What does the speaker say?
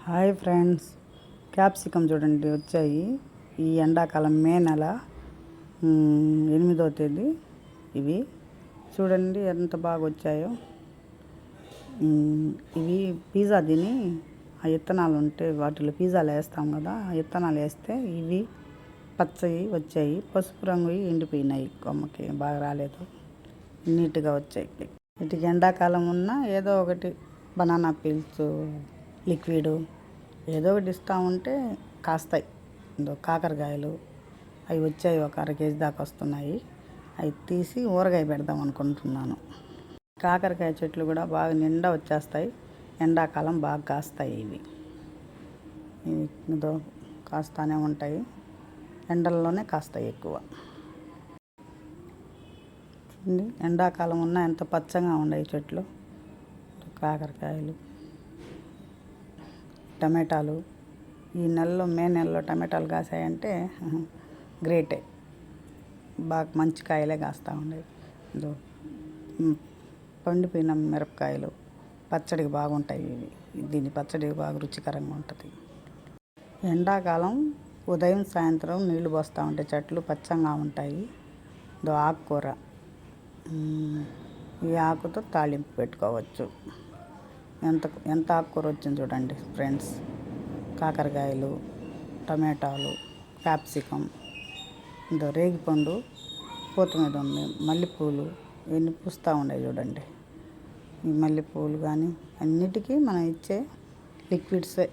Hi friends, capsicum చూడండి వచ్చాయి. ఈ ఎండాకాలం మే నెల 8వ తేదీ ఇవి చూడండి ఎంత బాగా వచ్చాయో. ఇవి పిజ్జా తిని ఆ విత్తనాలు ఉంటే వాటిలో పిజ్జాలు వేస్తాం కదా, ఆ విత్తనాలు వేస్తే ఇవి పచ్చవి వచ్చాయి. పసుపు రంగు ఎండిపోయినాయి, కొమ్మకి బాగా రాలేదు, నీట్గా వచ్చాయి. వీటికి ఎండాకాలం ఉన్న ఏదో ఒకటి బనానా పీల్స్ లిక్విడ్ ఏదో ఒకటి ఇస్తూ ఉంటే కాస్తాయి. కాకరకాయలు అవి వచ్చాయి, ఒక అర కేజీ దాకా వస్తున్నాయి. అవి తీసి ఊరగాయ పెడదాం అనుకుంటున్నాను. కాకరకాయ చెట్లు కూడా బాగా నిండా వచ్చేస్తాయి. ఎండాకాలం బాగా కాస్తాయి ఇవి. ఇదో కాస్తానే ఉంటాయి, ఎండల్లోనే కాస్తాయి ఎక్కువ. ఎండాకాలం ఉన్న ఎంత పచ్చగా ఉన్నాయి చెట్లు. కాకరకాయలు, టమాటాలు ఈ నెలలో మే నెలలో టమాటాలు కాసాయంటే గ్రేటే. బాగా మంచి కాయలే కాస్తూ ఉండేవి. పండిపోయిన మిరపకాయలు పచ్చడికి బాగుంటాయి ఇవి. దీని పచ్చడి బాగా రుచికరంగా ఉంటుంది. ఎండాకాలం ఉదయం సాయంత్రం నీళ్లు పోస్తూ ఉంటాయి, చెట్లు పచ్చగా ఉంటాయి. ఆకుకూర, ఈ ఆకుతో తాలింపు పెట్టుకోవచ్చు. ఎంత ఆకుకూర వచ్చింది చూడండి ఫ్రెండ్స్. కాకరకాయలు, టమాటాలు, క్యాప్సికమ్, రేగిపండు పూత మీద ఉంది. మల్లెపూలు ఇవన్నీ పూస్తూ ఉన్నాయి చూడండి. ఈ మల్లెపూలు కానీ అన్నిటికీ మనం ఇచ్చే లిక్విడ్సే.